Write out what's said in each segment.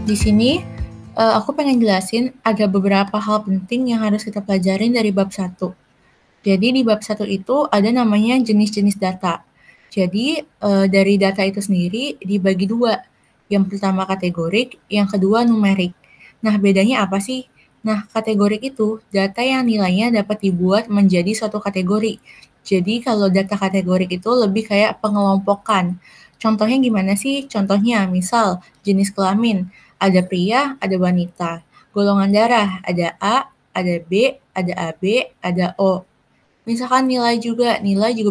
Di sini, aku pengen jelasin ada beberapa hal penting yang harus kita pelajarin dari bab 1. Jadi di bab 1 itu ada namanya jenis-jenis data. Jadi, dari data itu sendiri dibagi 2. Yang pertama kategorik, yang kedua numerik. Nah, bedanya apa sih? Nah, kategorik itu data yang nilainya dapat dibuat menjadi suatu kategori. Jadi kalau data kategorik itu lebih kayak pengelompokan. Contohnya gimana sih? Contohnya misal jenis kelamin, ada pria, ada wanita. Golongan darah, ada A, ada B, ada AB, ada O. Misalkan nilai juga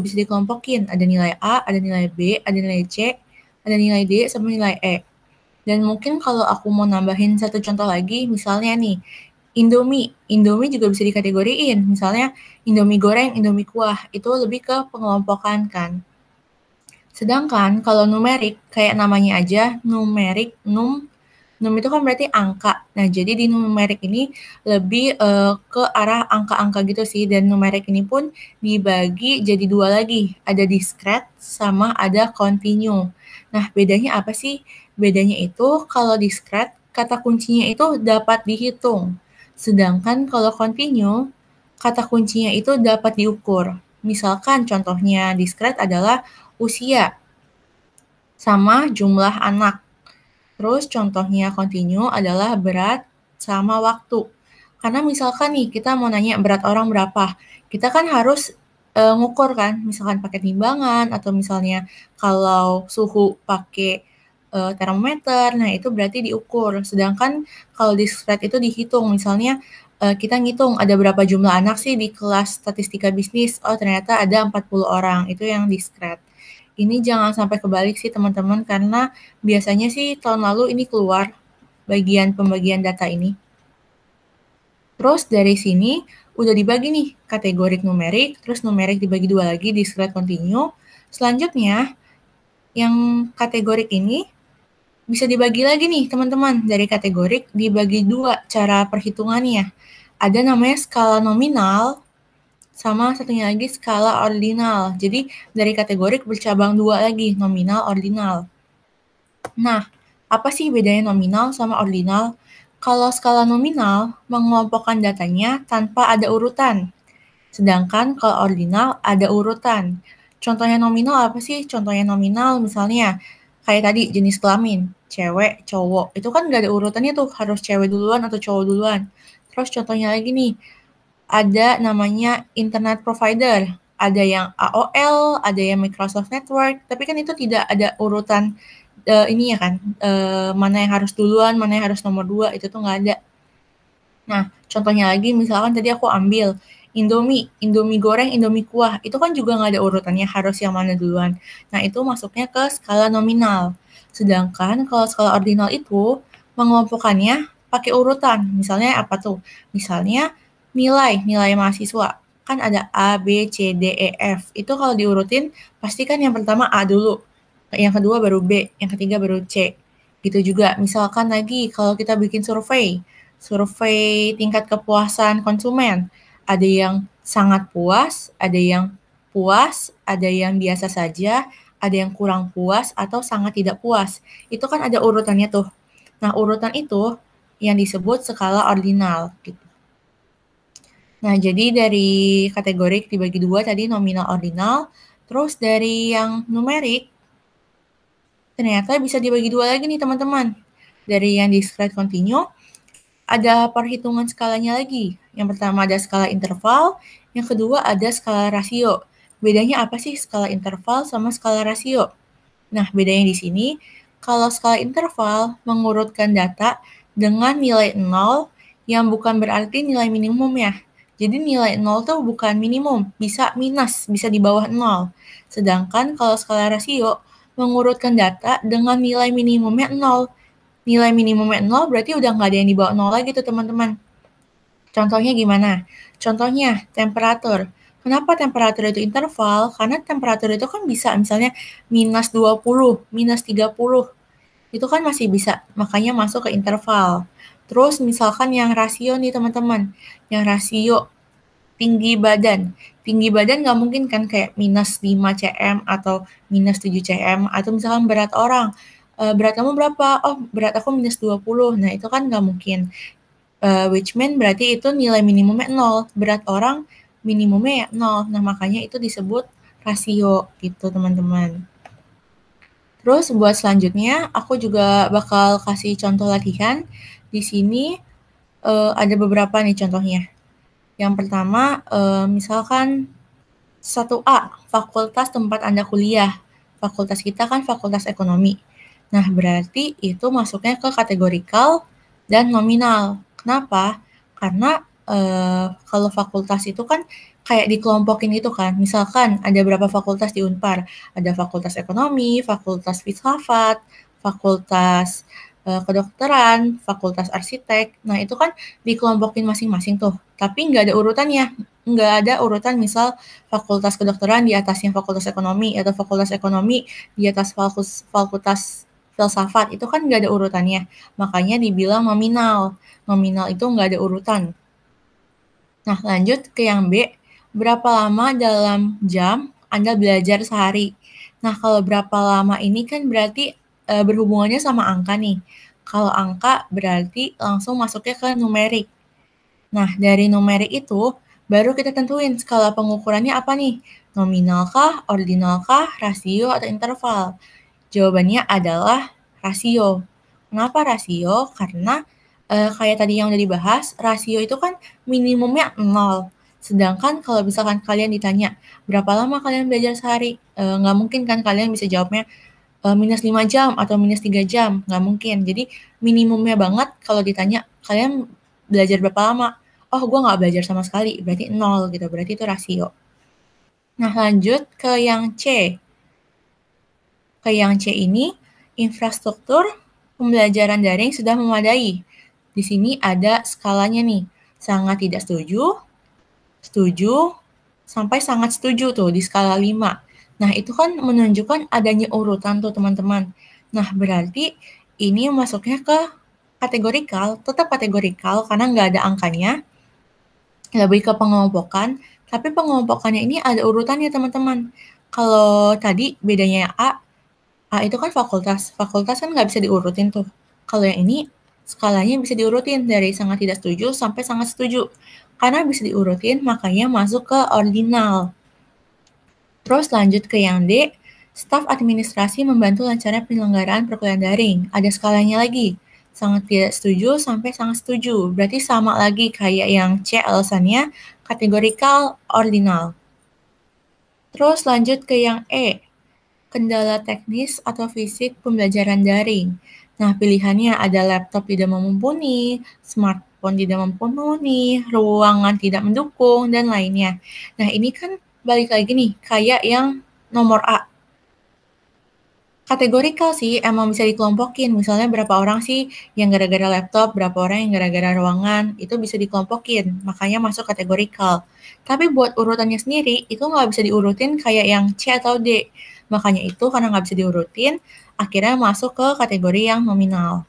bisa dikelompokin. Ada nilai A, ada nilai B, ada nilai C, ada nilai D, sama nilai E. Dan mungkin kalau aku mau nambahin satu contoh lagi, misalnya nih, Indomie. Indomie juga bisa dikategoriin. Misalnya Indomie goreng, Indomie kuah. Itu lebih ke pengelompokan kan. Sedangkan kalau numerik, kayak namanya aja, numerik, num itu kan berarti angka. Nah, jadi di numerik ini lebih ke arah angka-angka gitu sih. Dan numerik ini pun dibagi jadi 2 lagi. Ada discrete sama ada continue. Nah, bedanya apa sih? Bedanya itu kalau discrete, kata kuncinya itu dapat dihitung. Sedangkan kalau continue, kata kuncinya itu dapat diukur. Misalkan contohnya discrete adalah usia sama jumlah anak. Terus contohnya continue adalah berat sama waktu. Karena misalkan nih kita mau nanya berat orang berapa, kita kan harus ngukur kan, misalkan pakai timbangan atau misalnya kalau suhu pakai termometer, nah itu berarti diukur. Sedangkan kalau discrete itu dihitung, misalnya kita ngitung ada berapa jumlah anak sih di kelas statistika bisnis, oh ternyata ada 40 orang, itu yang discrete. Ini jangan sampai kebalik sih teman-teman, karena biasanya sih tahun lalu ini keluar pembagian data ini. Terus dari sini udah dibagi nih kategorik numerik, terus numerik dibagi 2 lagi, discrete continue. Selanjutnya yang kategorik ini bisa dibagi lagi nih teman-teman, dari kategorik dibagi 2 cara perhitungannya. Ada namanya skala nominal, sama satunya lagi skala ordinal. Jadi dari kategorik bercabang 2 lagi, nominal, ordinal. Nah, apa sih bedanya nominal sama ordinal? Kalau skala nominal mengelompokkan datanya tanpa ada urutan. Sedangkan kalau ordinal ada urutan. Contohnya nominal apa sih? Contohnya nominal misalnya kayak tadi jenis kelamin, cewek, cowok. Itu kan nggak ada urutannya tuh, harus cewek duluan atau cowok duluan. Terus contohnya lagi nih, ada namanya internet provider. Ada yang AOL, ada yang Microsoft Network, tapi kan itu tidak ada urutan ini ya kan, mana yang harus duluan, mana yang harus nomor 2, itu tuh nggak ada. Nah, contohnya lagi misalkan tadi aku ambil Indomie goreng, Indomie kuah, itu kan juga nggak ada urutannya harus yang mana duluan. Nah, itu masuknya ke skala nominal. Sedangkan kalau skala ordinal itu mengelompokkannya pakai urutan. Misalnya apa tuh? Misalnya nilai mahasiswa. Kan ada A, B, C, D, E, F. Itu kalau diurutin, pasti kan yang pertama A dulu, yang kedua baru B, yang ketiga baru C. Gitu juga. Misalkan lagi kalau kita bikin survei tingkat kepuasan konsumen. Ada yang sangat puas, ada yang biasa saja, ada yang kurang puas, atau sangat tidak puas. Itu kan ada urutannya tuh. Nah, urutan itu yang disebut skala ordinal. Gitu. Nah, jadi dari kategorik dibagi 2 tadi nominal ordinal, terus dari yang numerik, ternyata bisa dibagi 2 lagi nih teman-teman. Dari yang discrete continue, ada perhitungan skalanya lagi. Yang pertama ada skala interval, yang kedua ada skala rasio. Bedanya apa sih skala interval sama skala rasio? Nah, bedanya di sini, kalau skala interval mengurutkan data dengan nilai 0 yang bukan berarti nilai minimum ya. Jadi nilai 0 tuh bukan minimum, bisa minus, bisa di bawah 0. Sedangkan kalau skala rasio mengurutkan data dengan nilai minimumnya 0. Nilai minimumnya 0 berarti udah nggak ada yang di bawah 0 lagi tuh teman-teman. Contohnya gimana? Contohnya temperatur. Kenapa temperatur itu interval? Karena temperatur itu kan bisa misalnya minus 20, minus 30. Itu kan masih bisa, makanya masuk ke interval. Terus misalkan yang rasio nih teman-teman. Yang rasio tinggi badan. Tinggi badan nggak mungkin kan kayak minus 5 cm atau minus 7 cm. Atau misalkan berat orang. berat kamu berapa? Oh, berat aku minus 20. Nah, itu kan nggak mungkin. Which mean berarti itu nilai minimumnya 0. Berat orang minimumnya ya 0. Nah, makanya itu disebut rasio gitu, teman-teman. Terus buat selanjutnya, aku juga bakal kasih contoh latihan. Di sini ada beberapa nih contohnya. Yang pertama, misalkan 1A, fakultas tempat Anda kuliah. Fakultas kita kan fakultas ekonomi. Nah, berarti itu masuknya ke kategorikal dan nominal. Kenapa? Karena kalau fakultas itu kan kayak dikelompokin gitu kan. Misalkan ada berapa fakultas di Unpar. Ada fakultas ekonomi, fakultas filsafat, fakultas kedokteran, fakultas arsitek. Nah, itu kan dikelompokin masing-masing tuh. Tapi nggak ada urutannya. Nggak ada urutan misal fakultas kedokteran di atasnya fakultas ekonomi, atau fakultas ekonomi di atas fakultas filsafat. Itu kan nggak ada urutannya. Makanya dibilang nominal. Nominal itu nggak ada urutan. Nah, lanjut ke yang B. Berapa lama dalam jam Anda belajar sehari? Nah, kalau berapa lama ini kan berarti berhubungannya sama angka nih. Kalau angka berarti langsung masuknya ke numerik. Nah, dari numerik itu baru kita tentuin skala pengukurannya apa nih? Nominal kah, ordinal kah, rasio, atau interval? Jawabannya adalah rasio. Kenapa rasio? Karena kayak tadi yang udah dibahas, rasio itu kan minimumnya 0. Sedangkan kalau misalkan kalian ditanya, berapa lama kalian belajar sehari? Nggak mungkin kan kalian bisa jawabnya minus 5 jam atau minus 3 jam. Nggak mungkin. Jadi minimumnya banget kalau ditanya, kalian belajar berapa lama? Oh, gue nggak belajar sama sekali. Berarti 0 gitu. Berarti itu rasio. Nah, lanjut ke yang C. Ke yang C ini, infrastruktur pembelajaran daring sudah memadai. Di sini ada skalanya nih, sangat tidak setuju, setuju, sampai sangat setuju tuh di skala 5. Nah, itu kan menunjukkan adanya urutan tuh teman-teman. Nah, berarti ini masuknya ke kategorikal, tetap kategorikal karena nggak ada angkanya, lebih ke pengelompokan, tapi pengelompokannya ini ada urutannya teman-teman. Kalau tadi bedanya A itu kan fakultas. Fakultas kan nggak bisa diurutin tuh. Kalau yang ini skalanya bisa diurutin dari sangat tidak setuju sampai sangat setuju. Karena bisa diurutin, makanya masuk ke ordinal. Terus lanjut ke yang D, staf administrasi membantu lancarnya penyelenggaraan perkuliahan daring. Ada skalanya lagi. Sangat tidak setuju sampai sangat setuju. Berarti sama lagi kayak yang C alasannya, kategorikal, ordinal. Terus lanjut ke yang E, kendala teknis atau fisik pembelajaran daring. Nah, pilihannya ada laptop tidak mumpuni, smartphone tidak mumpuni, ruangan tidak mendukung, dan lainnya. Nah, ini kan balik lagi nih, kayak yang nomor A. Kategorikal sih, emang bisa dikelompokin. Misalnya berapa orang sih yang gara-gara laptop, berapa orang yang gara-gara ruangan, itu bisa dikelompokin. Makanya masuk kategorikal. Tapi buat urutannya sendiri, itu nggak bisa diurutin kayak yang C atau D. Makanya itu karena nggak bisa diurutin, akhirnya masuk ke kategori yang nominal.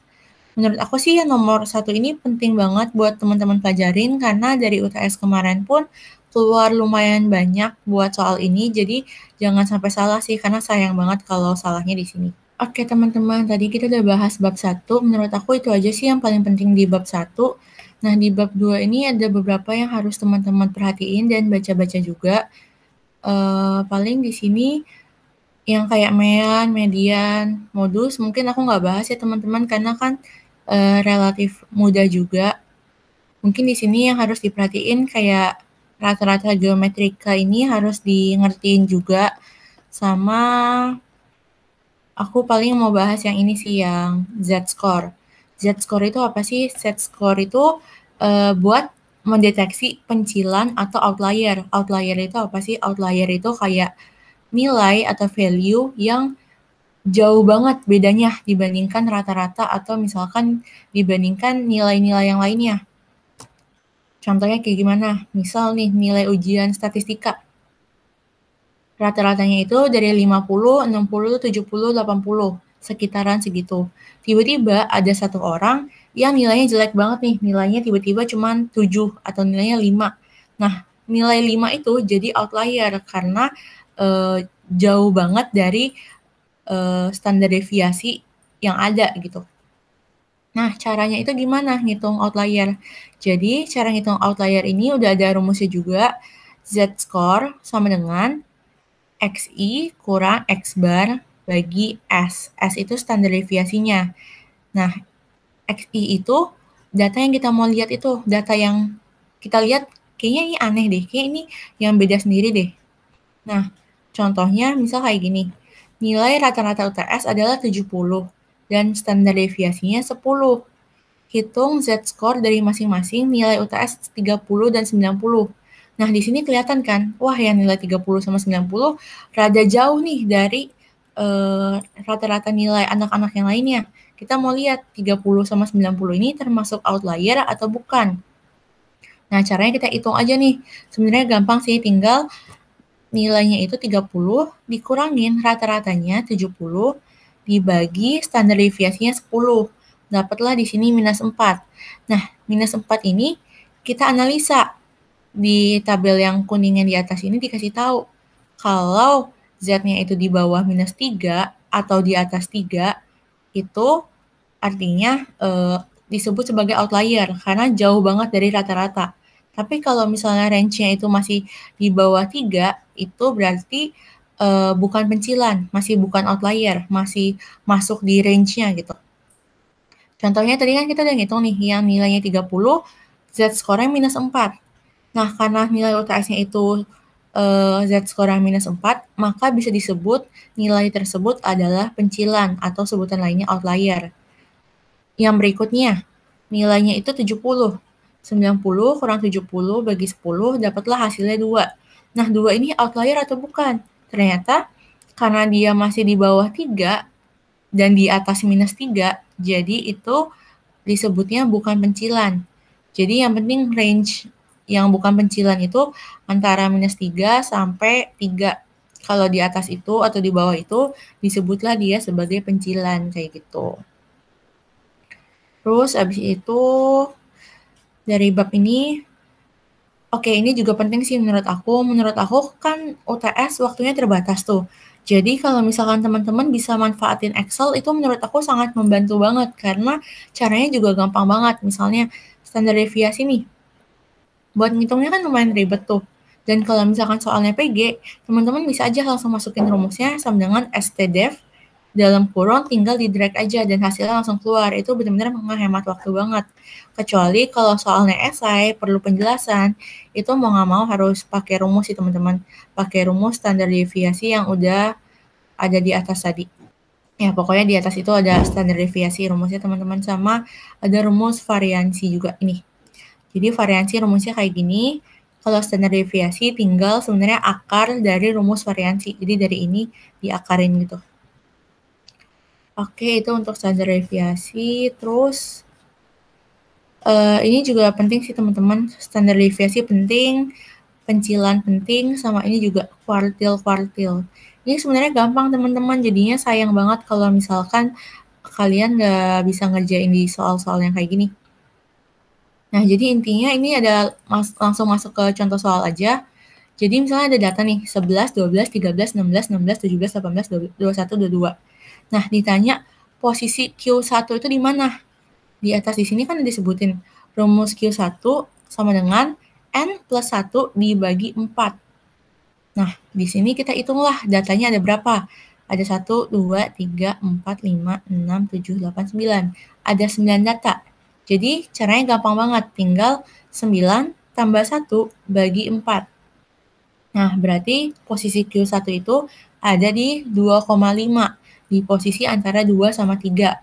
Menurut aku sih yang nomor 1 ini penting banget buat teman-teman pelajarin karena dari UTS kemarin pun keluar lumayan banyak buat soal ini, jadi jangan sampai salah sih karena sayang banget kalau salahnya di sini. Oke teman-teman, tadi kita udah bahas bab 1, menurut aku itu aja sih yang paling penting di bab 1. Nah, di bab 2 ini ada beberapa yang harus teman-teman perhatiin dan baca-baca juga. Paling di sini yang kayak mean, median, modus, mungkin aku nggak bahas ya teman-teman karena kan relatif mudah juga. Mungkin di sini yang harus diperhatiin kayak rata-rata geometrika ini harus di ngertiin juga. Sama aku paling mau bahas yang ini sih, yang Z-score. Z-score itu apa sih? Z-score itu buat mendeteksi pencilan atau outlier. Outlier itu apa sih? Outlier itu kayak nilai atau value yang jauh banget bedanya dibandingkan rata-rata atau misalkan dibandingkan nilai-nilai yang lainnya. Contohnya kayak gimana? Misal nih, nilai ujian statistika. Rata-ratanya itu dari 50, 60, 70, 80. Sekitaran segitu. Tiba-tiba ada satu orang yang nilainya jelek banget nih. Nilainya tiba-tiba cuma 7 atau nilainya 5. Nah, nilai 5 itu jadi outlier karena jauh banget dari standar deviasi yang ada gitu. Nah, caranya itu gimana ngitung outlier? Jadi, cara ngitung outlier ini udah ada rumusnya juga. Z-score sama dengan XI kurang X bar bagi S. S itu standar deviasinya. Nah, XI itu data yang kita mau lihat itu, data yang kita lihat kayaknya ini aneh deh, kayak ini yang beda sendiri deh. Nah, contohnya misal kayak gini. Nilai rata-rata UTS adalah 70 dan standar deviasinya 10. Hitung Z-score dari masing-masing nilai UTS 30 dan 90. Nah, di sini kelihatan kan, wah yang nilai 30 sama 90 rada jauh nih dari rata-rata nilai anak-anak yang lainnya. Kita mau lihat 30 sama 90 ini termasuk outlier atau bukan. Nah, caranya kita hitung aja nih. Sebenarnya gampang sih, tinggal nilainya itu 30 dikurangin rata-ratanya 70 dibagi standar deviasinya 10. Dapatlah di sini minus 4. Nah, minus 4 ini kita analisa. Di tabel yang kuning yang di atas ini dikasih tahu kalau Z-nya itu di bawah minus 3 atau di atas 3, itu artinya disebut sebagai outlier karena jauh banget dari rata-rata. Tapi kalau misalnya range-nya itu masih di bawah 3, itu berarti bukan pencilan, masih bukan outlier, masih masuk di range-nya gitu. Contohnya tadi kan kita udah ngitung nih, yang nilainya 30, Z-score-nya minus 4. Nah, karena nilai UTS-nya itu Z-score minus 4, maka bisa disebut nilai tersebut adalah pencilan atau sebutan lainnya outlier. Yang berikutnya, nilainya itu 70. 90 kurang 70 bagi 10, dapatlah hasilnya 2. Nah, 2 ini outlier atau bukan? Ternyata, karena dia masih di bawah 3 dan di atas minus 3, jadi itu disebutnya bukan pencilan. Jadi yang penting range yang bukan pencilan itu antara minus 3 sampai 3. Kalau di atas itu atau di bawah itu disebutlah dia sebagai pencilan kayak gitu. Terus abis itu dari bab ini, oke ini juga penting sih menurut aku. Menurut aku kan UTS waktunya terbatas tuh. Jadi kalau misalkan teman-teman bisa manfaatin Excel itu menurut aku sangat membantu banget karena caranya juga gampang banget. Misalnya standar deviasi nih. Buat ngitungnya kan lumayan ribet tuh. Dan kalau misalkan soalnya PG, teman-teman bisa aja langsung masukin rumusnya sama dengan stdef dalam kurung tinggal di drag aja dan hasilnya langsung keluar. Itu benar-benar menghemat waktu banget. Kecuali kalau soalnya esai perlu penjelasan, itu mau nggak mau harus pakai rumus sih teman-teman. Pakai rumus standar deviasi yang udah ada di atas tadi. Ya pokoknya di atas itu ada standar deviasi rumusnya teman-teman, sama ada rumus variansi juga ini. Jadi variansi rumusnya kayak gini. Kalau standar deviasi tinggal sebenarnya akar dari rumus variansi. Jadi dari ini diakarin gitu. Oke, itu untuk standar deviasi. Terus ini juga penting sih teman-teman. Standar deviasi penting, pencilan penting, sama ini juga kuartil-kuartil. Ini sebenarnya gampang teman-teman. Jadinya sayang banget kalau misalkan kalian nggak bisa ngerjain di soal-soal yang kayak gini. Nah, jadi intinya ini ada langsung masuk ke contoh soal aja. Jadi misalnya ada data nih, 11, 12, 13, 16, 16, 17, 18, 21, 22. Nah, ditanya posisi Q1 itu di mana? Di atas di sini kan disebutin rumus Q1 sama dengan N plus 1 dibagi 4. Nah, di sini kita hitunglah datanya ada berapa. Ada 1, 2, 3, 4, 5, 6, 7, 8, 9. Ada 9 data. Jadi caranya gampang banget. Tinggal 9 tambah 1 bagi 4. Nah, berarti posisi Q1 itu ada di 2,5. Di posisi antara 2 sama 3.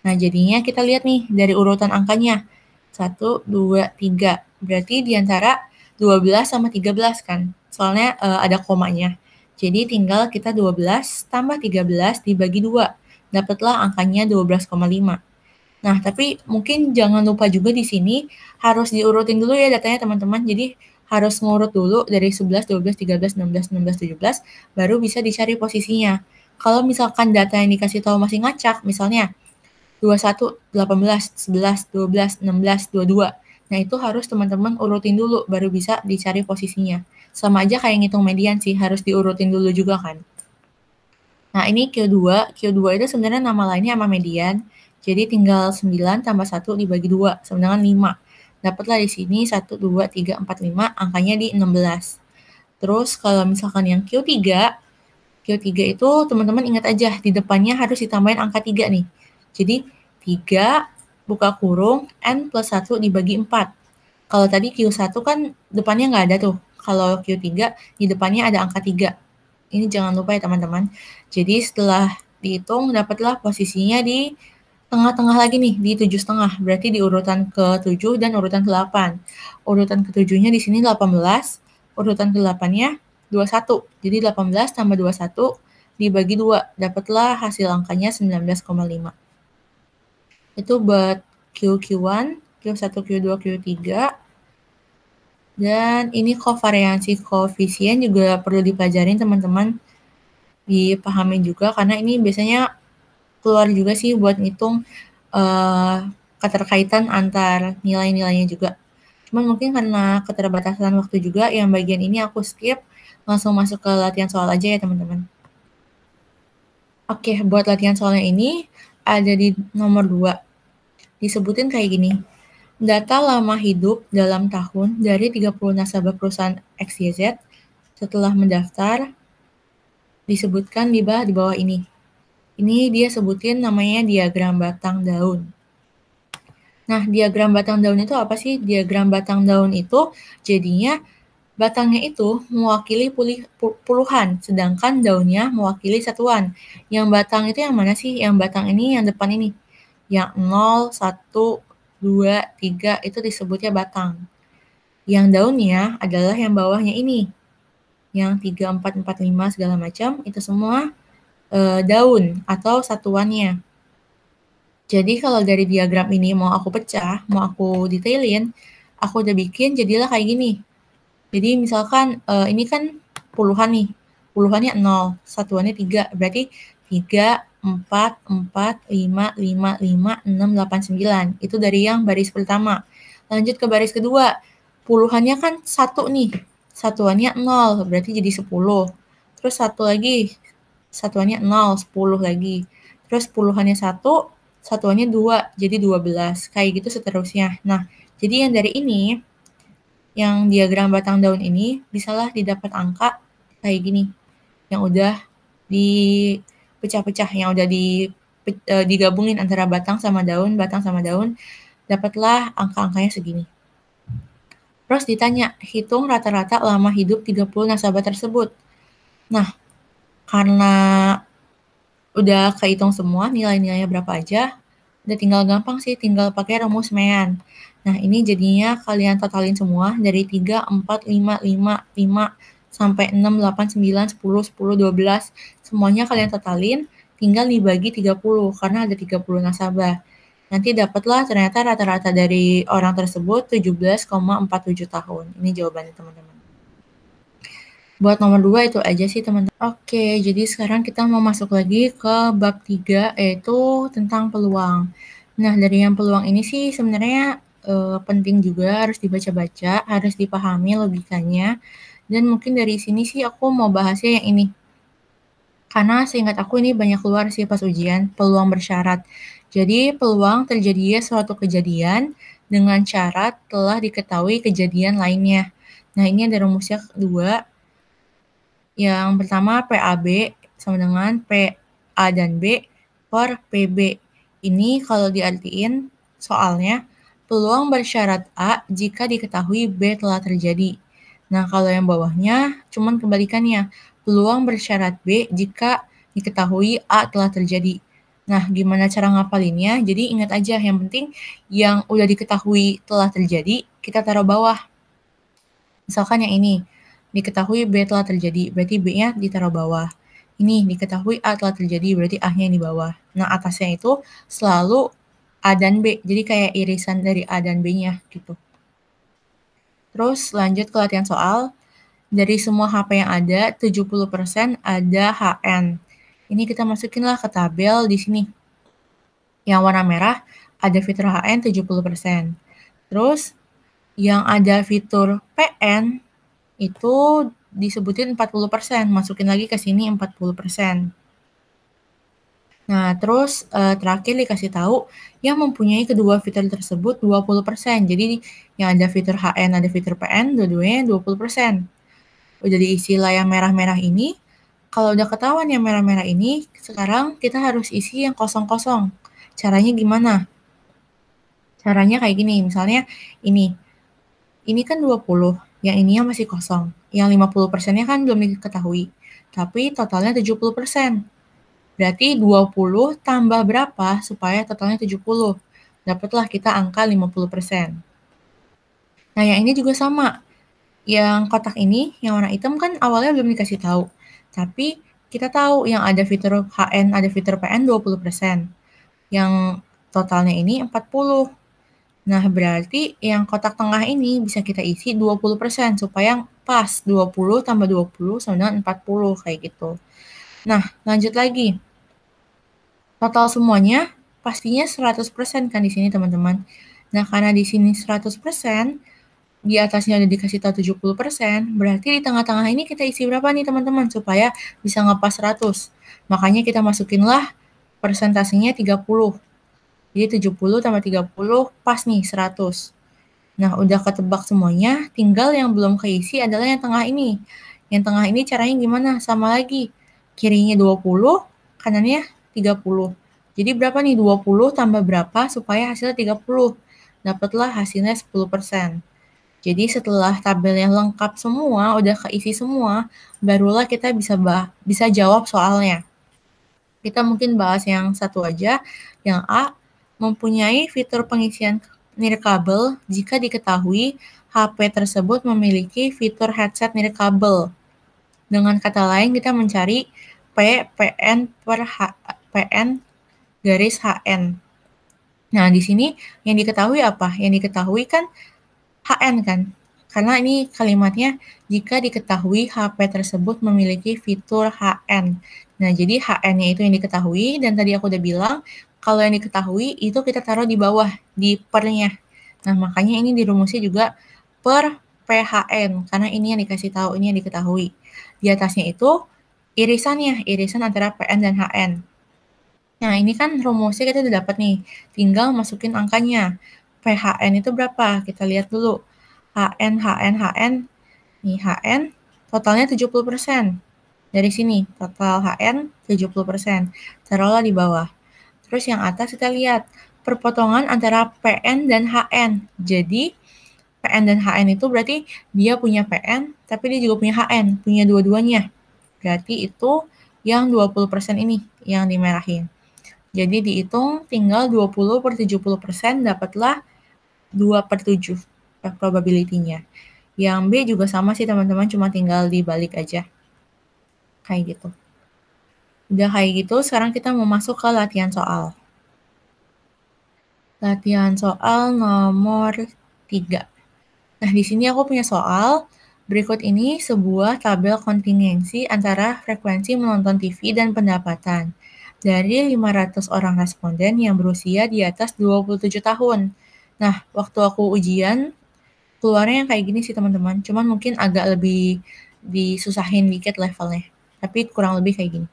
Nah, jadinya kita lihat nih dari urutan angkanya. 1, 2, 3. Berarti di antara 12 sama 13 kan. Soalnya ada komanya. Jadi tinggal kita 12 tambah 13 dibagi 2. Dapatlah angkanya 12,5. Nah, tapi mungkin jangan lupa juga di sini harus diurutin dulu ya datanya teman-teman. Jadi harus ngurut dulu dari 11, 12, 13, 16, 16, 17, baru bisa dicari posisinya. Kalau misalkan data yang dikasih tahu masih ngacak, misalnya 21, 18, 11, 12, 16, 22. Nah, itu harus teman-teman urutin dulu, baru bisa dicari posisinya. Sama aja kayak ngitung median sih, harus diurutin dulu juga kan. Nah, ini Q2. Q2 itu sebenarnya nama lainnya sama median. Jadi tinggal 9 tambah 1 dibagi 2, sama dengan 5. Dapatlah di sini 1, 2, 3, 4, 5, angkanya di 16. Terus kalau misalkan yang Q3 itu teman-teman ingat aja, di depannya harus ditambahin angka 3 nih. Jadi 3 buka kurung N plus 1 dibagi 4. Kalau tadi Q1 kan depannya nggak ada tuh. Kalau Q3 di depannya ada angka 3. Ini jangan lupa ya teman-teman. Jadi setelah dihitung dapatlah posisinya di tengah-tengah lagi nih, di 7,5. Berarti di urutan ke-7 dan urutan ke-8. Urutan ke-7-nya di sini 18, urutan ke-8-nya 21. Jadi 18 tambah 21 dibagi 2. Dapatlah hasil angkanya 19,5. Itu buat Q1, Q1, Q2, Q3. Dan ini kovariansi koefisien juga perlu dipelajarin teman-teman, dipahami juga karena ini biasanya keluar juga sih buat ngitung keterkaitan antar nilai-nilainya juga. Cuman mungkin karena keterbatasan waktu juga, yang bagian ini aku skip, langsung masuk ke latihan soal aja ya teman-teman. Oke, buat latihan soalnya ini ada di nomor 2. Disebutin kayak gini. Data lama hidup dalam tahun dari 30 nasabah perusahaan XYZ setelah mendaftar disebutkan di bawah ini. Ini dia sebutin namanya diagram batang daun. Nah, diagram batang daun itu apa sih? Diagram batang daun itu jadinya batangnya itu mewakili puluhan, sedangkan daunnya mewakili satuan. Yang batang itu yang mana sih? Yang batang ini yang depan ini. Yang 0, 1, 2, 3 itu disebutnya batang. Yang daunnya adalah yang bawahnya ini. Yang 3, 4, 4, 5 segala macam itu semua daun atau satuannya. Jadi kalau dari diagram ini mau aku pecah, mau aku detailin, aku udah bikin jadilah kayak gini. Jadi misalkan ini kan puluhan nih, puluhannya 0, satuannya 3, berarti 3, 4, 4, 5, 5, 5, 6, 8, 9. Itu dari yang baris pertama. Lanjut ke baris kedua, puluhannya kan 1 nih, satuannya 0, berarti jadi 10. Terus satu lagi, satuannya 0, 10 lagi. Terus puluhannya 1, satuannya 2, jadi 12. Kayak gitu seterusnya. Nah, jadi yang dari ini, yang diagram batang daun ini, bisalah didapat angka kayak gini. Yang udah dipecah-pecah, yang udah digabungin antara batang sama daun, dapatlah angka-angkanya segini. Terus ditanya, hitung rata-rata lama hidup 30 nasabah tersebut. Nah, karena udah kehitung semua nilai-nilainya berapa aja, udah tinggal gampang sih, tinggal pakai rumus Mean. Nah, ini jadinya kalian totalin semua dari 3, 4, 5, 5, 5, sampai 6, 8, 9, 10, 10, 12. Semuanya kalian totalin, tinggal dibagi 30, karena ada 30 nasabah. Nanti dapatlah ternyata rata-rata dari orang tersebut 17,47 tahun. Ini jawabannya teman-teman. Buat nomor 2 itu aja sih teman-teman. Oke, jadi sekarang kita mau masuk lagi ke bab 3, yaitu tentang peluang. Nah, dari yang peluang ini sih sebenarnya penting juga, harus dibaca-baca, harus dipahami logikanya. Dan mungkin dari sini sih aku mau bahasnya yang ini. Karena seingat aku ini banyak keluar sih pas ujian, peluang bersyarat. Jadi peluang terjadinya suatu kejadian dengan syarat telah diketahui kejadian lainnya. Nah, ini ada rumusnya kedua. Yang pertama PAB sama dengan PA dan B per PB. Ini kalau diartiin soalnya peluang bersyarat A jika diketahui B telah terjadi. Nah, kalau yang bawahnya cuman kebalikannya. Peluang bersyarat B jika diketahui A telah terjadi. Nah, gimana cara ngapalinnya? Jadi ingat aja, yang penting yang udah diketahui telah terjadi, kita taruh bawah. Misalkan yang ini, diketahui B telah terjadi, berarti B-nya ditaruh bawah. Ini diketahui A telah terjadi, berarti A-nya di bawah. Nah, atasnya itu selalu A dan B, jadi kayak irisan dari A dan B-nya gitu. Terus lanjut ke latihan soal. Dari semua HP yang ada, 70% ada HN. Ini kita masukinlah ke tabel di sini. Yang warna merah ada fitur HN 70%. Terus yang ada fitur PN itu disebutin 40%, masukin lagi ke sini 40%. Nah, terus terakhir dikasih tahu yang mempunyai kedua fitur tersebut 20%. Jadi yang ada fitur HN, ada fitur PN, dua-duanya 20%. Udah diisi lah yang merah-merah ini. Kalau udah ketahuan yang merah-merah ini, sekarang kita harus isi yang kosong-kosong. Caranya gimana? Caranya kayak gini, misalnya ini kan 20, yang ininya masih kosong. Yang 50%-nya kan belum diketahui, tapi totalnya 70%. Berarti 20 tambah berapa supaya totalnya 70? Dapatlah kita angka 50%. Nah, yang ini juga sama. Yang kotak ini, yang warna hitam kan awalnya belum dikasih tahu. Tapi kita tahu yang ada fitur HN, ada fitur PN 20%. Yang totalnya ini 40. Nah, berarti yang kotak tengah ini bisa kita isi 20% supaya pas 20 tambah 20 sama dengan 40 kayak gitu. Nah, lanjut lagi. Total semuanya pastinya 100% kan di sini teman-teman. Nah, karena di sini 100%, di atasnya udah dikasih tahu 70%, berarti di tengah-tengah ini kita isi berapa nih teman-teman supaya bisa ngepas 100. Makanya kita masukinlah persentasenya 30. Jadi 70 tambah 30 pas nih 100. Nah, udah ketebak semuanya, tinggal yang belum keisi adalah yang tengah ini. Yang tengah ini caranya gimana? Sama lagi. Kirinya 20, kanannya 30. Jadi berapa nih? 20 tambah berapa supaya hasilnya 30? Dapatlah hasilnya 10%. Jadi setelah tabelnya lengkap semua, udah keisi semua, barulah kita bisa jawab soalnya. Kita mungkin bahas yang satu aja. Yang A, mempunyai fitur pengisian nirkabel jika diketahui HP tersebut memiliki fitur headset nirkabel. Dengan kata lain, kita mencari PN per PN garis HN. Nah, di sini yang diketahui apa? Yang diketahui kan HN kan? Karena ini kalimatnya jika diketahui HP tersebut memiliki fitur HN. Nah, jadi HN-nya itu yang diketahui, dan tadi aku udah bilang, kalau yang diketahui itu kita taruh di bawah, di per-nya. Nah, makanya ini dirumusnya juga per PHN, karena ini yang dikasih tahu, ini yang diketahui. Di atasnya itu irisannya, irisan antara PN dan HN. Nah, ini kan rumusnya kita udah dapat nih, tinggal masukin angkanya. PHN itu berapa? Kita lihat dulu. HN, nih HN totalnya 70%. Dari sini, total HN 70%. Taruhlah di bawah. Terus yang atas kita lihat, perpotongan antara PN dan HN. Jadi, PN dan HN itu berarti dia punya PN, tapi dia juga punya HN, punya dua-duanya. Berarti itu yang 20% ini, yang dimerahin. Jadi dihitung tinggal 20 per 70%, dapatlah 2/7 probability-nya. Yang B juga sama sih teman-teman, cuma tinggal dibalik aja. Kayak gitu. Udah kayak gitu, sekarang kita mau masuk ke latihan soal. Latihan soal nomor 3. Nah, di sini aku punya soal. Berikut ini sebuah tabel kontingensi antara frekuensi menonton TV dan pendapatan dari 500 orang responden yang berusia di atas 27 tahun. Nah, waktu aku ujian, keluarnya yang kayak gini sih teman-teman. Cuman mungkin agak lebih disusahin dikit levelnya. Tapi kurang lebih kayak gini.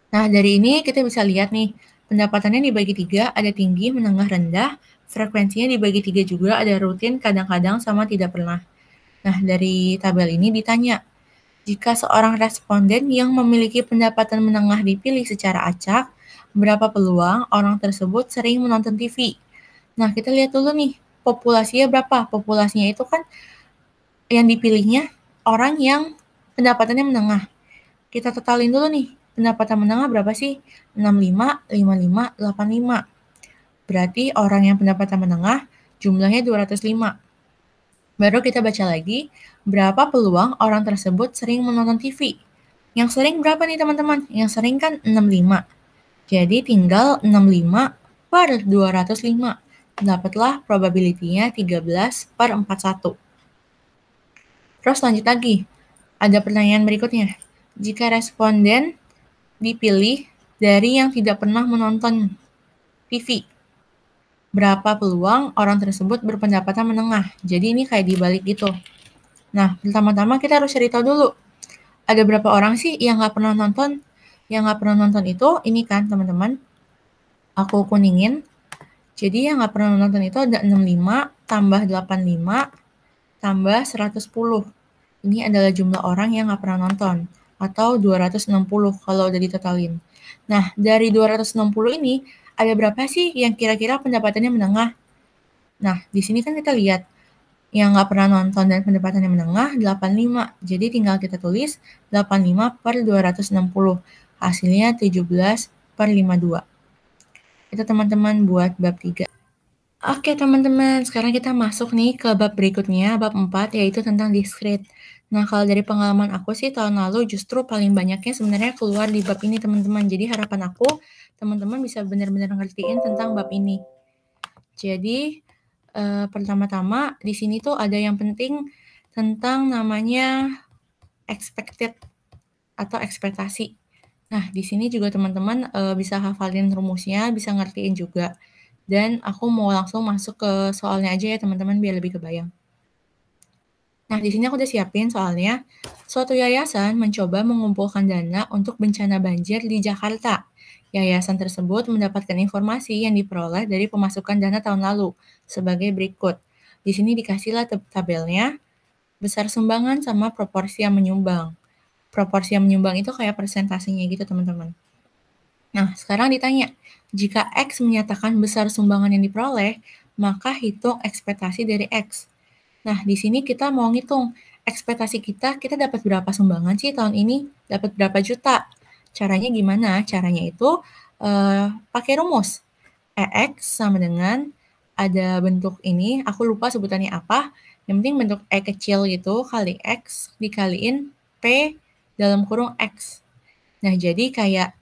Nah, dari ini kita bisa lihat nih, pendapatannya dibagi 3, ada tinggi, menengah, rendah. Frekuensinya dibagi 3 juga, ada rutin, kadang-kadang, sama tidak pernah. Nah, dari tabel ini ditanya, jika seorang responden yang memiliki pendapatan menengah dipilih secara acak, berapa peluang orang tersebut sering menonton TV? Nah, kita lihat dulu nih, populasinya berapa? Populasinya itu kan yang dipilihnya orang yang pendapatannya menengah. Kita totalin dulu nih, pendapatan menengah berapa sih? 65, 55, 85. Berarti orang yang pendapatan menengah jumlahnya 205. Baru kita baca lagi, berapa peluang orang tersebut sering menonton TV? Yang sering berapa nih teman-teman? Yang sering kan 65. Jadi tinggal 65 per 205. Dapatlah probability-nya 13 per 41. Terus lanjut lagi, ada pertanyaan berikutnya. Jika responden dipilih dari yang tidak pernah menonton TV, berapa peluang orang tersebut berpendapatan menengah? Jadi ini kayak dibalik gitu. Nah, pertama-tama kita harus cari tahu dulu, ada berapa orang sih yang nggak pernah nonton? Yang nggak pernah nonton itu ini kan teman-teman, aku kuningin. Jadi yang nggak pernah nonton itu ada 65 tambah 85 tambah 110. Ini adalah jumlah orang yang nggak pernah nonton, atau 260 kalau udah ditotalin. Nah, dari 260 ini, ada berapa sih yang kira-kira pendapatannya menengah? Nah, di sini kan kita lihat, yang nggak pernah nonton dan pendapatannya menengah 85. Jadi tinggal kita tulis 85 per 260. Hasilnya 17 per 52. Itu teman-teman buat bab 3. Oke teman-teman, sekarang kita masuk nih ke bab berikutnya, bab 4, yaitu tentang discrete. Nah, kalau dari pengalaman aku sih tahun lalu justru paling banyaknya sebenarnya keluar di bab ini teman-teman. Jadi harapan aku, teman-teman bisa benar-benar ngertiin tentang bab ini. Jadi, pertama-tama di sini tuh ada yang penting tentang namanya expected atau ekspektasi. Nah, di sini juga teman-teman bisa hafalin rumusnya, bisa ngertiin juga. Dan aku mau langsung masuk ke soalnya aja ya teman-teman biar lebih kebayang. Nah, di sini aku udah siapin soalnya. Suatu yayasan mencoba mengumpulkan dana untuk bencana banjir di Jakarta. Yayasan tersebut mendapatkan informasi yang diperoleh dari pemasukan dana tahun lalu sebagai berikut. Di sini dikasihlah tabelnya, besar sumbangan sama proporsi yang menyumbang. Proporsi yang menyumbang itu kayak persentasenya gitu teman-teman. Nah, sekarang ditanya, jika X menyatakan besar sumbangan yang diperoleh, maka hitung ekspektasi dari X. Nah, di sini kita mau ngitung ekspektasi kita dapat berapa sumbangan sih tahun ini? Dapat berapa juta? Caranya gimana? Caranya itu pakai rumus. EX sama dengan ada bentuk ini, aku lupa sebutannya apa, yang penting bentuk E kecil gitu, kali X dikaliin P dalam kurung X. Nah, jadi kayak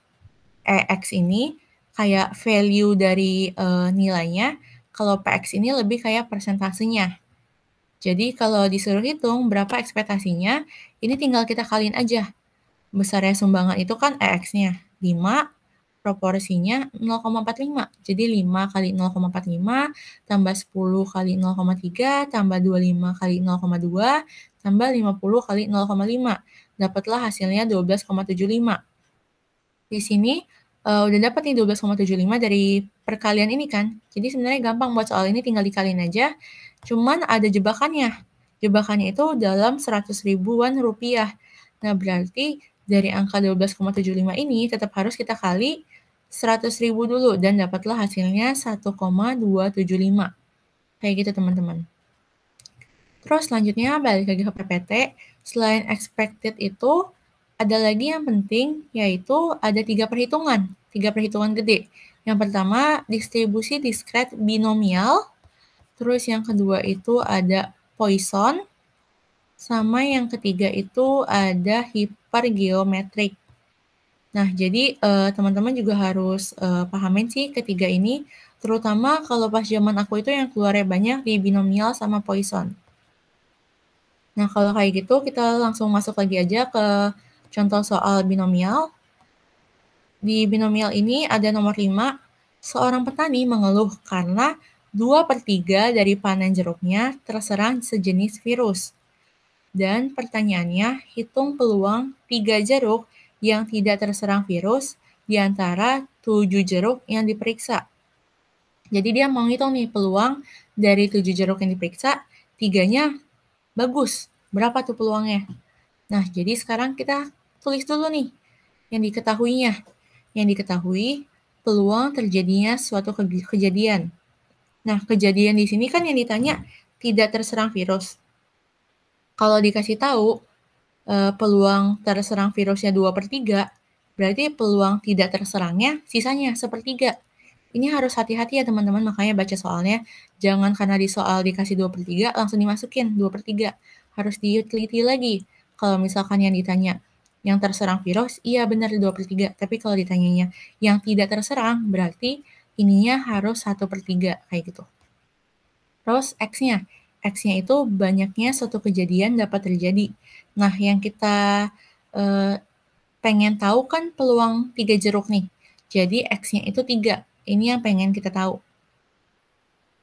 EX ini kayak value dari nilainya, kalau PX ini lebih kayak persentasenya. Jadi kalau disuruh hitung berapa ekspektasinya, ini tinggal kita kaliin aja. Besarnya sumbangan itu kan EX-nya 5, proporsinya 0,45. Jadi 5 kali 0,45 tambah 10 kali 0,3 tambah 25 kali 0,2 tambah 50 kali 0,5. Dapatlah hasilnya 12,75. Di sini udah dapat nih 12,75 dari perkalian ini kan. Jadi sebenarnya gampang buat soal ini tinggal dikaliin aja. Cuman ada jebakannya. Jebakannya itu dalam 100 ribuan rupiah. Nah, berarti dari angka 12,75 ini tetap harus kita kali 100 ribu dulu dan dapatlah hasilnya 1,275. Kayak gitu teman-teman. Terus selanjutnya balik lagi ke PPT. Selain expected itu, ada lagi yang penting, yaitu ada 3 perhitungan gede. Yang pertama, distribusi diskret binomial, terus yang kedua itu ada Poisson, sama yang ketiga itu ada hipergeometrik. Nah, jadi teman-teman juga harus pahamin sih ketiga ini, terutama kalau pas zaman aku itu yang keluarnya banyak di binomial sama Poisson. Nah, kalau kayak gitu kita langsung masuk lagi aja ke contoh soal binomial. Di binomial ini ada nomor 5, seorang petani mengeluh karena 2/3 dari panen jeruknya terserang sejenis virus. Dan pertanyaannya, hitung peluang 3 jeruk yang tidak terserang virus di antara 7 jeruk yang diperiksa. Jadi dia mau ngitung nih peluang dari 7 jeruk yang diperiksa, 3-nya bagus. Berapa tuh peluangnya? Nah, jadi sekarang kita tulis dulu nih yang diketahuinya. Yang diketahui peluang terjadinya suatu kejadian. Nah, kejadian di sini kan yang ditanya tidak terserang virus. Kalau dikasih tahu peluang terserang virusnya 2/3, berarti peluang tidak terserangnya sisanya 1/3. Ini harus hati-hati ya teman-teman, makanya baca soalnya. Jangan karena di soal dikasih 2/3 langsung dimasukin 2/3. Harus diteliti lagi. Kalau misalkan yang ditanya yang terserang virus, iya benar 2/3. Tapi kalau ditanyanya yang tidak terserang, berarti ininya harus 1/3 kayak gitu. Terus X-nya. X-nya itu banyaknya suatu kejadian dapat terjadi. Nah, yang kita pengen tahu kan peluang 3 jeruk nih. Jadi X-nya itu 3. Ini yang pengen kita tahu.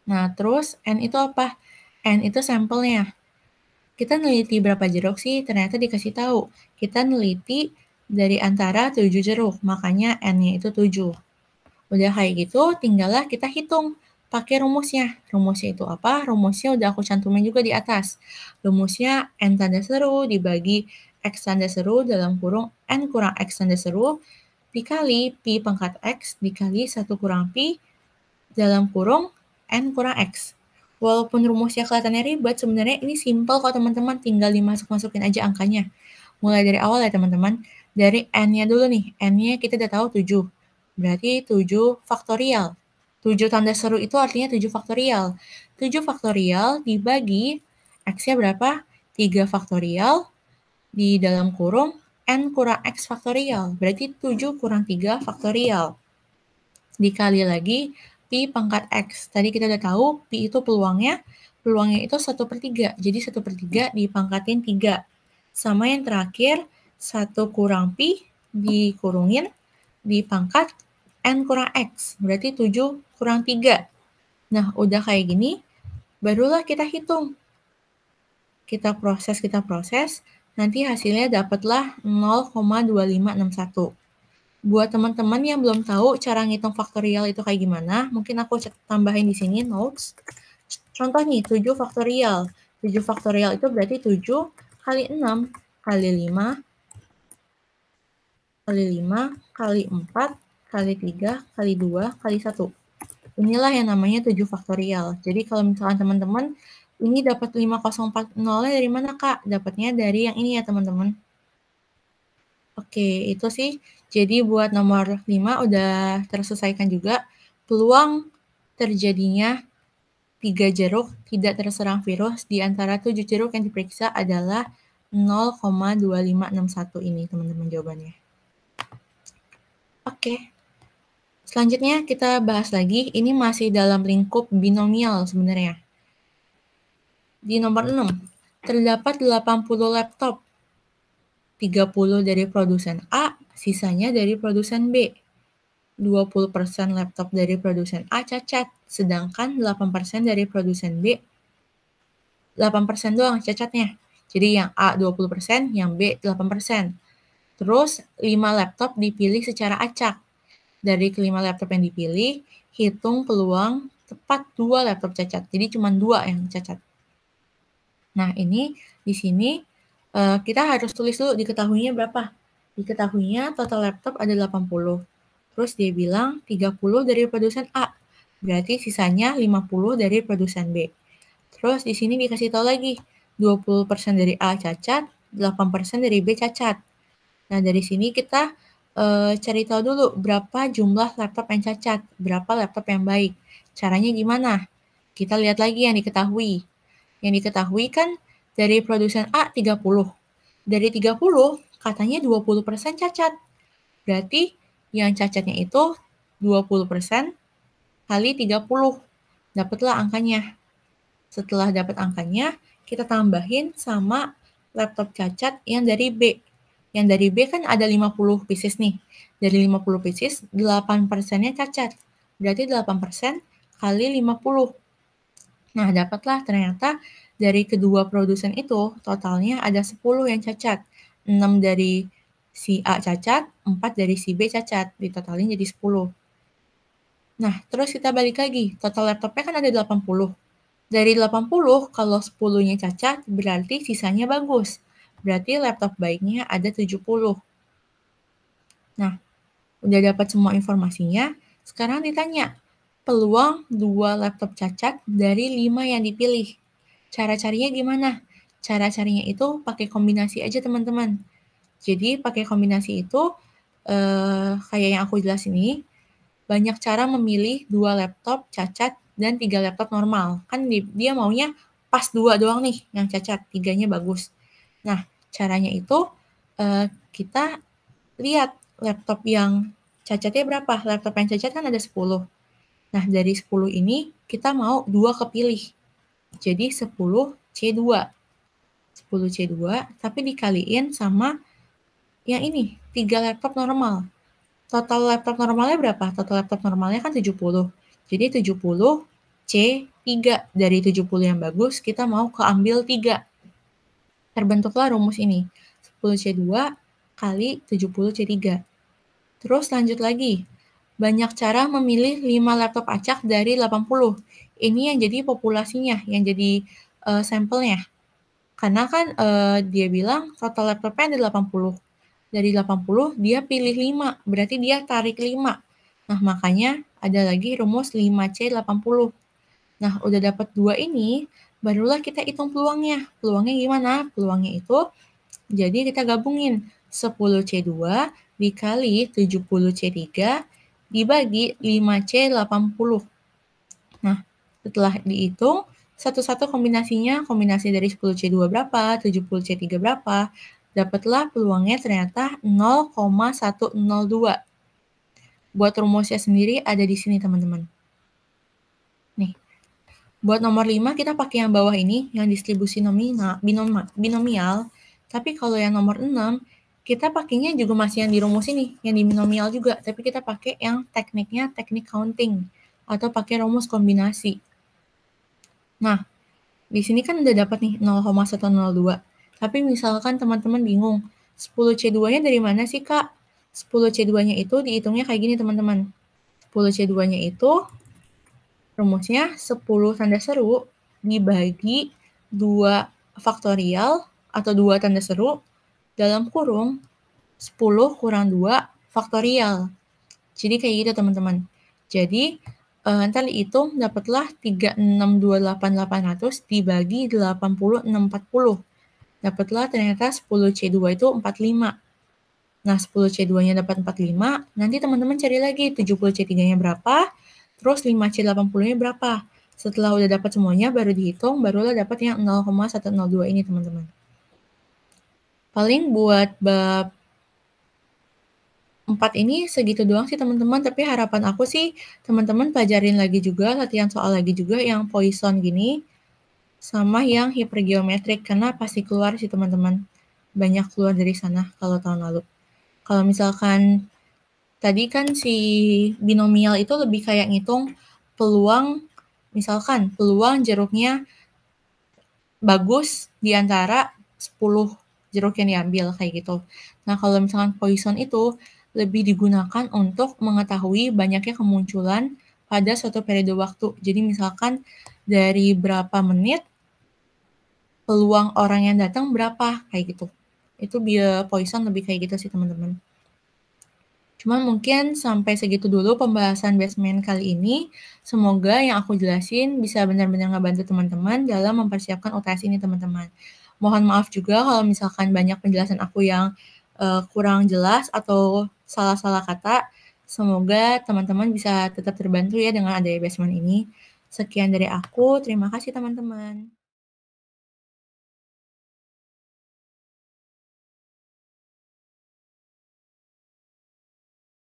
Nah, terus N itu apa? N itu sampelnya. Kita neliti berapa jeruk sih? Ternyata dikasih tahu. Kita neliti dari antara 7 jeruk, makanya N-nya itu 7. Udah kayak gitu, tinggallah kita hitung pakai rumusnya. Rumusnya itu apa? Rumusnya udah aku cantumin juga di atas. Rumusnya N tanda seru dibagi X tanda seru dalam kurung N kurang X tanda seru dikali Pi pangkat X dikali 1 kurang Pi dalam kurung N kurang X. Walaupun rumusnya kelihatannya ribet, sebenarnya ini simple kok teman-teman, tinggal dimasuk-masukin aja angkanya. Mulai dari awal ya teman-teman, dari N-nya dulu nih, N-nya kita udah tahu 7, berarti 7 faktorial. 7 tanda seru itu artinya 7 faktorial. 7 faktorial dibagi X-nya berapa? 3 faktorial di dalam kurung N kurang X faktorial, berarti 7 kurang 3 faktorial. Dikali lagi Pi pangkat X. Tadi kita udah tahu Pi itu peluangnya itu 1/3. Jadi 1/3 dipangkatin 3. Sama yang terakhir, 1 kurang Pi dikurungin dipangkat N kurang X. Berarti 7 kurang 3. Nah, udah kayak gini, barulah kita hitung. Kita proses, nanti hasilnya dapatlah 0,2561. Buat teman-teman yang belum tahu cara ngitung faktorial itu kayak gimana, mungkin aku tambahin di sini notes. Contoh nih, 7 faktorial. 7 faktorial itu berarti 7 kali 6 kali 5 kali 5 kali 4 kali 3 kali 2 kali 1. Inilah yang namanya 7 faktorial. Jadi kalau misalkan teman-teman ini dapat 5040-nya dari mana, Kak? Dapatnya dari yang ini ya, teman-teman. Oke, itu sih. Jadi buat nomor 5 udah terselesaikan juga. Peluang terjadinya 3 jeruk tidak terserang virus di antara 7 jeruk yang diperiksa adalah 0,2561 ini, teman-teman, jawabannya. Oke. Selanjutnya kita bahas lagi. Ini masih dalam lingkup binomial sebenarnya. Di nomor 6, terdapat 80 laptop. 30 dari produsen A, sisanya dari produsen B. 20% laptop dari produsen A cacat, sedangkan 8% dari produsen B, 8% doang cacatnya. Jadi yang A 20%, yang B 8%. Terus 5 laptop dipilih secara acak. Dari kelima laptop yang dipilih, hitung peluang tepat 2 laptop cacat. Jadi cuma 2 yang cacat. Nah, ini di sini kita harus tulis dulu diketahuinya berapa. Diketahuinya total laptop ada 80. Terus dia bilang 30 dari produsen A. Berarti sisanya 50 dari produsen B. Terus di sini dikasih tahu lagi 20% dari A cacat, 8% dari B cacat. Nah, dari sini kita cari tahu dulu berapa jumlah laptop yang cacat, berapa laptop yang baik. Caranya gimana? Kita lihat lagi yang diketahui. Yang diketahui kan dari produsen A 30. Dari 30 katanya 20% cacat. Berarti yang cacatnya itu 20% kali 30. Dapatlah angkanya. Setelah dapat angkanya, kita tambahin sama laptop cacat yang dari B. Yang dari B kan ada 50 pieces nih. Dari 50 pieces, 8%-nya cacat. Berarti 8% kali 50. Nah, dapatlah ternyata dari kedua produsen itu, totalnya ada 10 yang cacat. 6 dari si A cacat, 4 dari si B cacat. Ditotalin jadi 10. Nah, terus kita balik lagi. Total laptopnya kan ada 80. Dari 80, kalau 10-nya cacat, berarti sisanya bagus. Berarti laptop baiknya ada 70. Nah, udah dapat semua informasinya. Sekarang ditanya, peluang 2 laptop cacat dari 5 yang dipilih. Cara carinya gimana? Cara carinya itu pakai kombinasi aja, teman-teman. Jadi, pakai kombinasi itu, kayak yang aku jelasin ini, banyak cara memilih 2 laptop cacat dan 3 laptop normal. Kan dia maunya pas 2 doang nih yang cacat, 3-nya bagus. Nah, caranya itu kita lihat laptop yang cacatnya berapa. Laptop yang cacat kan ada 10. Nah, dari 10 ini kita mau 2 kepilih. Jadi 10C2. 10C2 tapi dikaliin sama yang ini, 3 laptop normal. Total laptop normalnya berapa? Total laptop normalnya kan 70. Jadi 70 C3. Dari 70 yang bagus, kita mau keambil 3. Terbentuklah rumus ini. 10C2 kali 70C3. Terus lanjut lagi. Banyak cara memilih 5 laptop acak dari 80. Ini yang jadi populasinya, yang jadi sampelnya. Karena kan dia bilang total laptopnya ada 80. Dari 80 dia pilih 5, berarti dia tarik 5. Nah, makanya ada lagi rumus 5C80. Nah, udah dapat 2 ini, barulah kita hitung peluangnya. Peluangnya gimana? Peluangnya itu, jadi kita gabungin 10C2 dikali 70C3 dibagi 5C80. Nah, setelah dihitung, satu-satu kombinasi dari 10C2 berapa, 70C3 berapa, dapatlah peluangnya ternyata 0,102. Buat rumusnya sendiri ada di sini, teman-teman. Nih, buat nomor 5 kita pakai yang bawah ini, yang distribusi binomial. Tapi kalau yang nomor 6, kita pakainya juga masih yang di rumus ini, yang di binomial juga. Tapi kita pakai yang tekniknya teknik counting, atau pakai rumus kombinasi. Nah, di sini kan udah dapat nih 0,102. Tapi misalkan teman-teman bingung, 10C2-nya dari mana sih, Kak? 10C2-nya itu dihitungnya kayak gini, teman-teman. 10C2-nya itu rumusnya 10 tanda seru dibagi 2 faktorial atau 2 tanda seru dalam kurung 10 kurang 2 faktorial. Jadi kayak gitu, teman-teman. Jadi ntar dihitung dapatlah 3628800 dibagi 80640. Dapatlah ternyata 10C2 itu 45. Nah, 10C2-nya dapat 45, nanti teman-teman cari lagi 70C3-nya berapa, terus 5C80-nya berapa. Setelah udah dapat semuanya, baru dihitung, barulah dapat yang 0,102 ini, teman-teman. Paling buat bab 4 ini segitu doang sih, teman-teman. Tapi harapan aku sih, teman-teman pelajarin lagi juga, latihan soal lagi juga yang Poisson gini, sama yang hipergeometrik, karena pasti keluar sih, teman-teman. Banyak keluar dari sana kalau tahun lalu. Kalau misalkan tadi kan si binomial itu lebih kayak ngitung peluang, misalkan peluang jeruknya bagus di antara 10 jeruk yang diambil, kayak gitu. Nah, kalau misalkan Poisson itu lebih digunakan untuk mengetahui banyaknya kemunculan pada suatu periode waktu. Jadi misalkan dari berapa menit peluang orang yang datang berapa, kayak gitu. Itu biar Poisson lebih kayak gitu sih, teman-teman. Cuman mungkin sampai segitu dulu pembahasan basement kali ini. Semoga yang aku jelasin bisa benar-benar ngebantu teman-teman dalam mempersiapkan UTS ini, teman-teman. Mohon maaf juga kalau misalkan banyak penjelasan aku yang kurang jelas atau salah-salah kata. Semoga teman-teman bisa tetap terbantu ya dengan adanya basement ini. Sekian dari aku, terima kasih teman-teman.